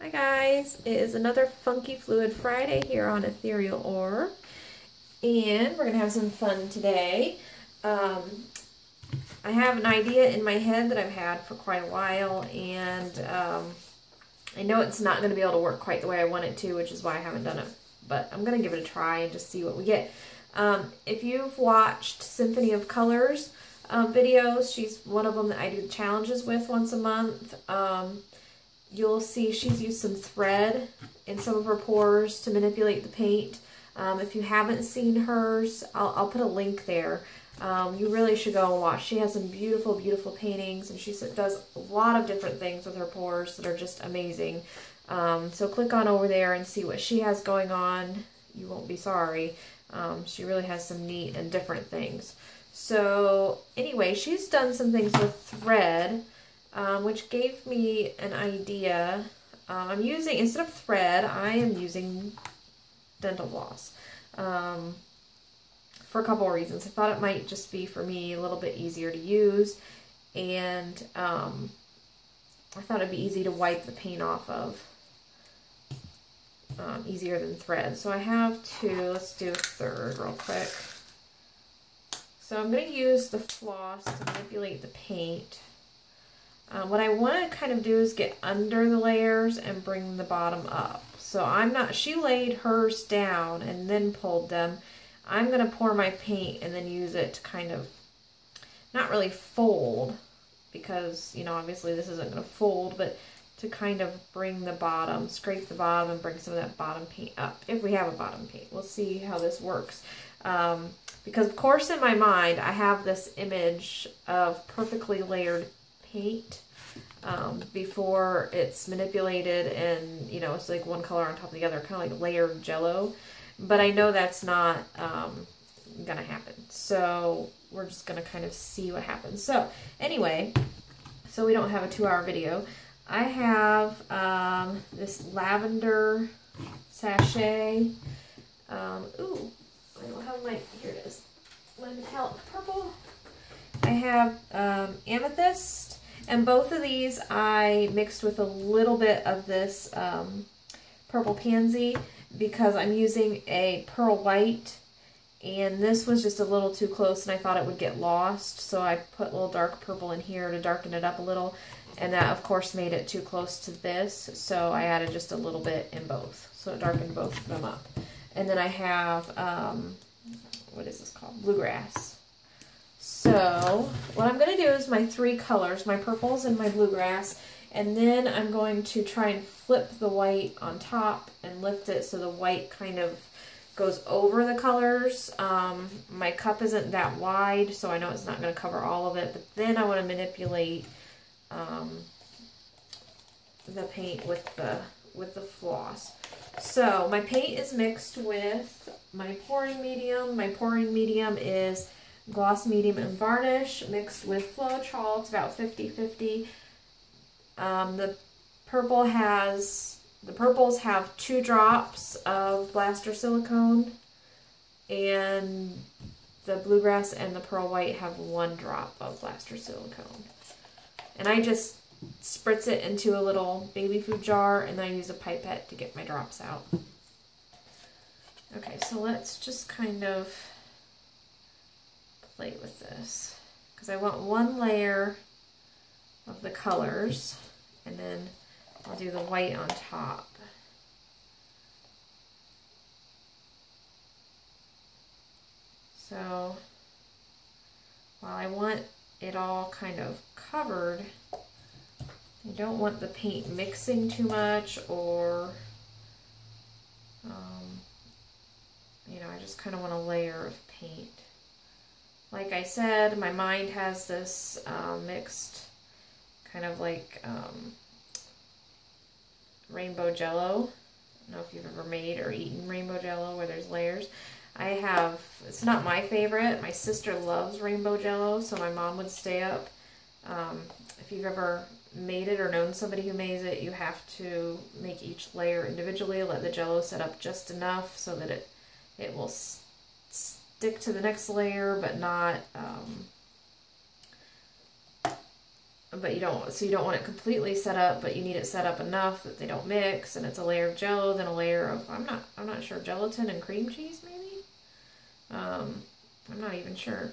Hi guys, it is another Funky Fluid Friday here on Ethereal Orb, and we're going to have some fun today. I have an idea in my head that I've had for quite a while, and I know it's not going to be able to work quite the way I want it to, which is why I haven't done it, but I'm going to give it a try and just see what we get. If you've watched Symphony of Colors videos, she's one of them that I do challenges with once a month. You'll see she's used some thread in some of her pours to manipulate the paint. If you haven't seen hers, I'll put a link there. You really should go and watch. She has some beautiful, beautiful paintings, and she does a lot of different things with her pours that are just amazing. So click on over there and see what she has going on. You won't be sorry. She really has some neat and different things. So anyway, she's done some things with thread. Which gave me an idea. I'm using, instead of thread, I am using dental floss for a couple of reasons. I thought it might just be, for me, a little bit easier to use, and I thought it'd be easy to wipe the paint off of, easier than thread. So I have two. Let's do a third real quick. So I'm going to use the floss to manipulate the paint. What I want to kind of do is get under the layers and bring the bottom up. So she laid hers down and then pulled them. I'm going to pour my paint and then use it to kind of, not really fold, because, you know, obviously this isn't going to fold, but to kind of bring the bottom, scrape the bottom and bring some of that bottom paint up. If we have a bottom paint, we'll see how this works. Because of course in my mind, I have this image of perfectly layered paint before it's manipulated, and you know, it's like one color on top of the other, kind of like layered jello, but I know that's not gonna happen, so we're just gonna kind of see what happens. So anyway, so we don't have a 2-hour video. I have this lavender sachet. Ooh, I don't have my, here it is, my metallic purple. I have amethyst, and both of these I mixed with a little bit of this purple pansy because I'm using a pearl white, and this was just a little too close and I thought it would get lost, so I put a little dark purple in here to darken it up a little, and that of course made it too close to this, so I added just a little bit in both, so it darkened both of them up. And then I have, what is this called? Bluegrass. So what I'm going to do is my 3 colors, my purples and my bluegrass, and then I'm going to try and flip the white on top and lift it so the white kind of goes over the colors. My cup isn't that wide, so I know it's not going to cover all of it, but then I want to manipulate the paint with the floss. So my paint is mixed with my pouring medium. My pouring medium is gloss medium and varnish mixed with Floetrol. It's about 50-50. The purples have 2 drops of blaster silicone, and the bluegrass and the pearl white have 1 drop of blaster silicone. And I just spritz it into a little baby food jar, and then I use a pipette to get my drops out. Okay, so let's just kind of play with this, because I want 1 layer of the colors, and then I'll do the white on top. So while I want it all kind of covered, I don't want the paint mixing too much, or you know, I just kind of want a layer of paint. Like I said, my mind has this mixed kind of like rainbow jello. I don't know if you've ever made or eaten rainbow jello where there's layers. I have, it's not my favorite. My sister loves rainbow jello, so my mom would stay up. If you've ever made it or known somebody who makes it, you have to make each layer individually, let the jello set up just enough so that it will stick to the next layer, but not but you don't want it completely set up, but you need it set up enough that they don't mix, and it's a layer of Jell-O, then a layer of, I'm not sure, gelatin and cream cheese maybe? I'm not even sure.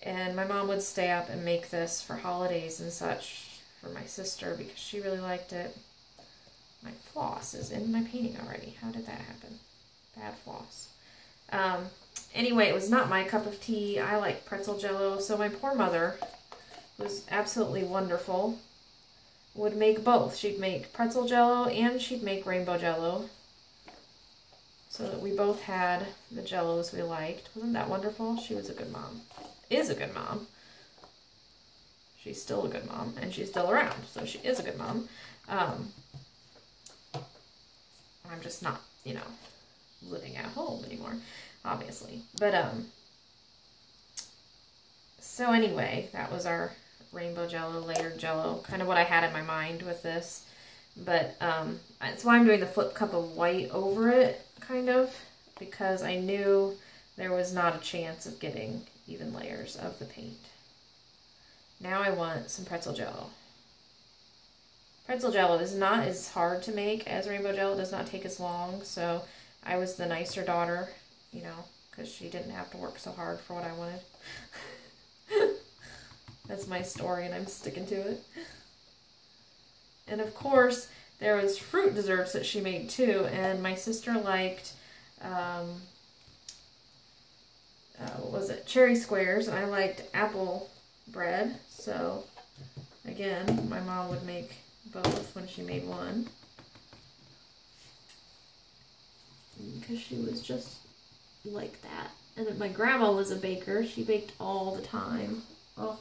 And my mom would stay up and make this for holidays and such for my sister because she really liked it. My floss is in my painting already. How did that happen? Bad floss. Anyway, it was not my cup of tea. I like pretzel Jell-O, so my poor mother, was absolutely wonderful, would make both. She'd make pretzel Jell-O and she'd make rainbow Jell-O, so that we both had the Jell-Os we liked. Wasn't that wonderful? She was a good mom. Is a good mom. She's still a good mom, and she's still around, so she is a good mom. I'm just not, you know, living at home anymore, obviously. But, so anyway, that was our rainbow Jell-O, layered Jell-O, kind of what I had in my mind with this. But that's why I'm doing the flip cup of white over it, kind of, because I knew there was not a chance of getting even layers of the paint. Now I want some pretzel Jell-O. Pretzel Jell-O is not as hard to make as rainbow Jell-O. It does not take as long, so I was the nicer daughter, you know, because she didn't have to work so hard for what I wanted. That's my story, and I'm sticking to it. And of course, there was fruit desserts that she made too, and my sister liked, what was it, cherry squares, and I liked apple bread. So, again, my mom would make both when she made one, because she was just like that. And then my grandma was a baker. She baked all the time. Oh,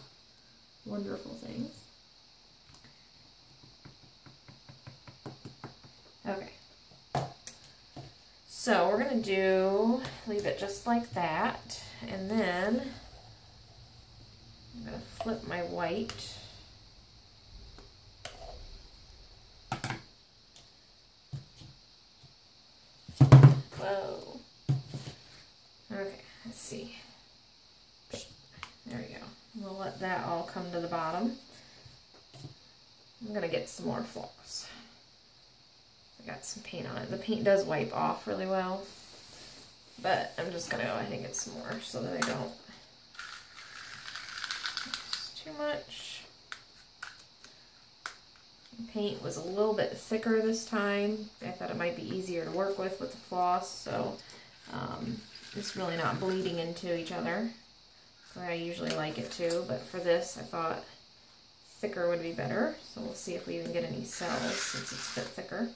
wonderful things. Okay. So we're going to leave it just like that. And then I'm going to flip my white. Whoa. Okay, let's see. There we go. We'll let that all come to the bottom. I'm going to get some more floss. I got some paint on it. The paint does wipe off really well, but I'm just going to go ahead and get some more so that I don't mix too much. The paint was a little bit thicker this time. I thought it might be easier to work with the floss, so it's really not bleeding into each other. So I usually like it too, but for this I thought thicker would be better. So we'll see if we even get any cells since it's a bit thicker.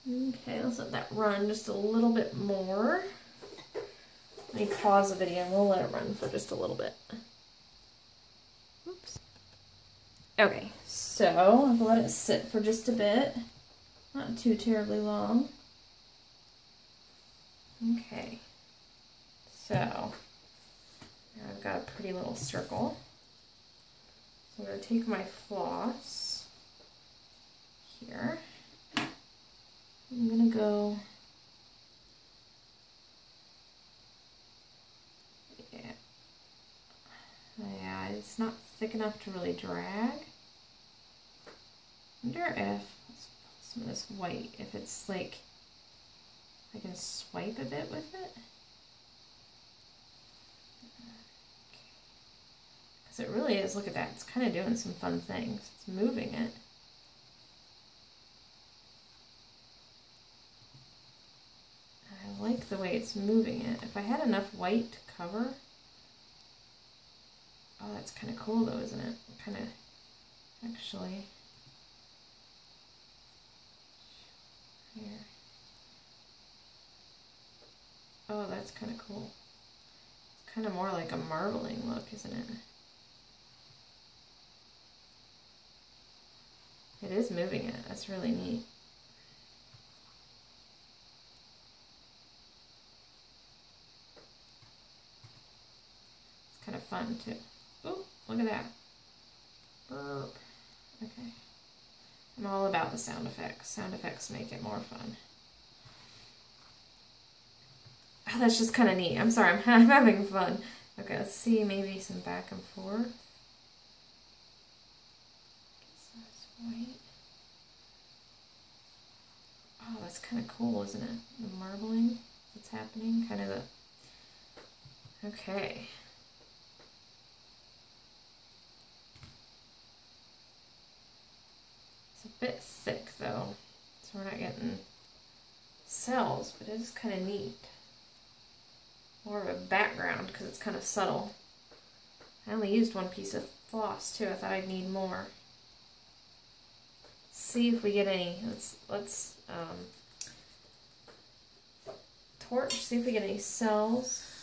Okay, let's let that run just a little bit more. Let me pause the video and we'll let it run for just a little bit. Oops. Okay, so I've let it sit for just a bit. Not too terribly long. Okay, so now I've got a pretty little circle. So I'm going to take my floss here. I'm going to go, yeah, it's not thick enough to really drag. I wonder if, let's pull some of this white, if it's like, I can swipe a bit with it. Because it really is, look at that, it's kind of doing some fun things. It's moving it. I like the way it's moving it. If I had enough white to cover, oh, that's kind of cool though, isn't it? Kind of, actually, here. Oh, that's kind of cool. It's kind of more like a marbling look, isn't it? It is moving it. That's really neat. It's kind of fun too. Oh, look at that. Burp. Okay. I'm all about the sound effects. Sound effects make it more fun. Oh, that's just kind of neat. I'm sorry, I'm having fun. Okay, let's see, maybe some back and forth. So that's white. Oh, that's kind of cool, isn't it? The marbling that's happening, kind of the... Okay. It's a bit thick though, so we're not getting cells, but it is kind of neat. More of a background because it's kind of subtle. I only used one piece of floss too. I thought I'd need more. See if we get any. Let's torch. See if we get any cells.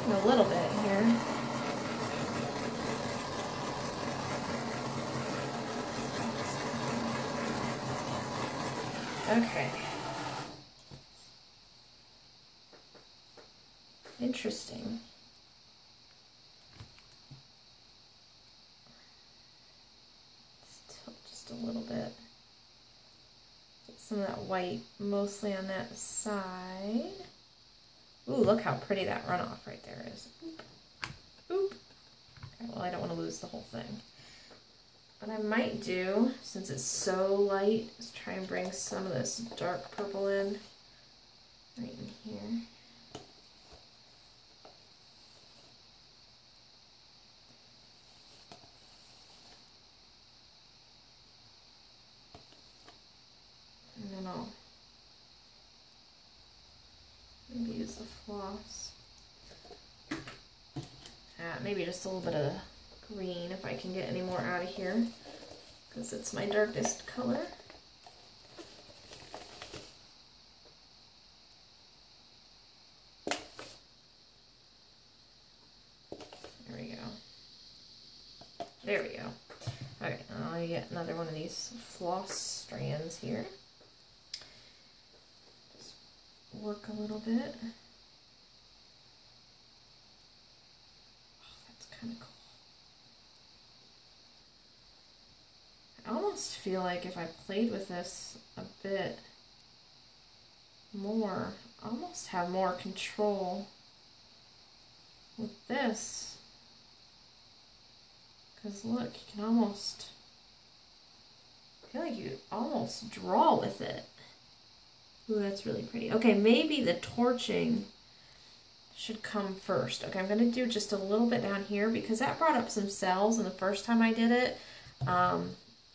A little bit here. Okay. Interesting. Tilt just a little bit. Get some of that white mostly on that side. Ooh, look how pretty that runoff right there is. Boop. Boop. Okay, well, I don't want to lose the whole thing. What I might do, since it's so light, is try and bring some of this dark purple in right in here. And then I'll maybe use the floss. Maybe just a little bit of green if I can get any more out of here, because it's my darkest color. There we go. There we go. Okay, I'll get another one of these floss strands here. Just work a little bit. Kind of cool. I almost feel like if I played with this a bit more, I almost have more control with this. Because look, you can almost, I feel like you almost draw with it. Ooh, that's really pretty. Okay, maybe the torching should come first. Okay, I'm going to do just a little bit down here because that brought up some cells, and the first time I did it,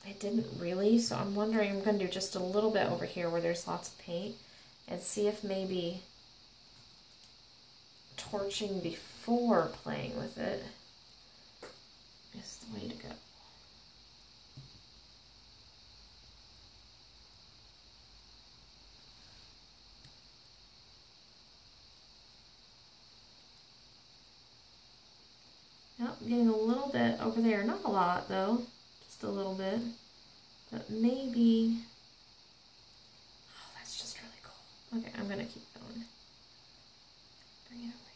it didn't really, so I'm wondering, I'm going to do just a little bit over here where there's lots of paint and see if maybe torching before playing with it is the way to go. Yep, getting a little bit over there. Not a lot, though. Just a little bit. But maybe... Oh, that's just really cool. Okay, I'm going to keep going. Bring it over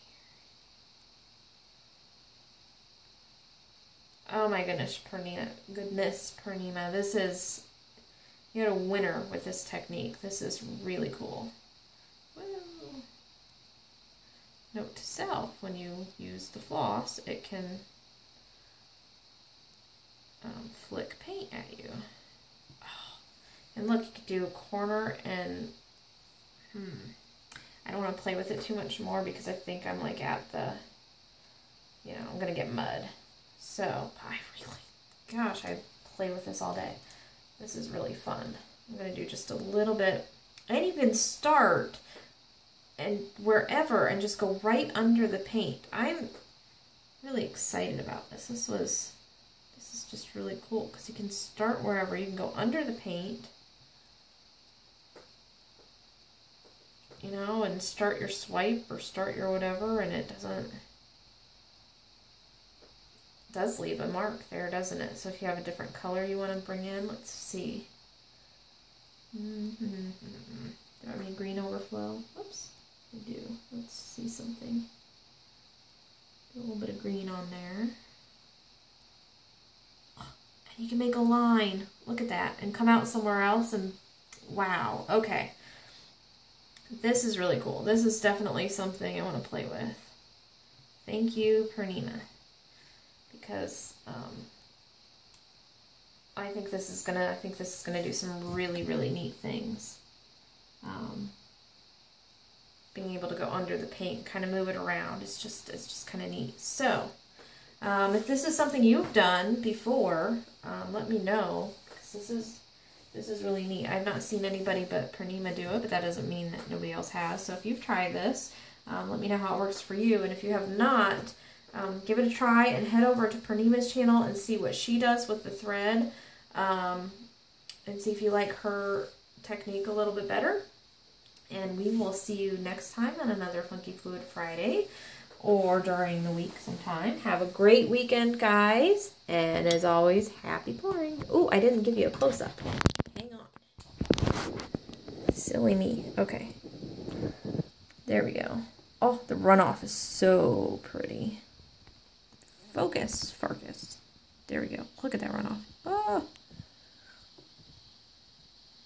here. Oh my goodness, Purnima. This is... You had a winner with this technique. This is really cool. Note to self, when you use the floss, it can flick paint at you. Oh. And look, you could do a corner and, I don't want to play with it too much more because I think I'm like at the, I'm going to get mud. So, I really, gosh, I play with this all day. This is really fun. I'm going to do just a little bit, and you can start and wherever and just go right under the paint. I'm really excited about this. This is just really cool because you can start wherever. You can go under the paint, and start your swipe or start your whatever, and it does leave a mark there, doesn't it? So if you have a different color you want to bring in, let's see. Do I have any green overflow? Oops. I do. Let's see something. A little bit of green on there. And you can make a line. Look at that. And come out somewhere else and wow. Okay. This is really cool. This is definitely something I want to play with. Thank you, Purnima. Because I think this is gonna do some really, really neat things. Being able to go under the paint, kind of move it around, it's just kind of neat. So, if this is something you've done before, let me know, because this is really neat. I've not seen anybody but Purnima do it, but that doesn't mean that nobody else has. So if you've tried this, let me know how it works for you. And if you have not, give it a try and head over to Purnima's channel and see what she does with the thread, and see if you like her technique a little bit better. And we will see you next time on another Funky Fluid Friday, or during the week sometime. Have a great weekend, guys. And as always, happy pouring. Oh, I didn't give you a close-up. Hang on. Silly me. Okay. There we go. Oh, the runoff is so pretty. Focus. Focus. There we go. Look at that runoff. Oh.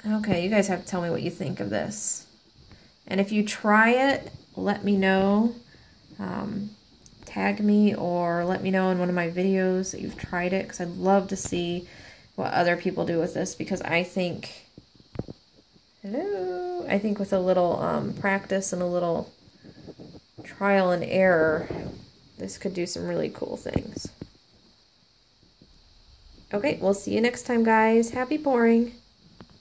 Okay, you guys have to tell me what you think of this. And if you try it, let me know. Tag me or let me know in one of my videos that you've tried it, because I'd love to see what other people do with this, because I think, I think with a little practice and a little trial and error, this could do some really cool things. Okay, we'll see you next time, guys. Happy pouring!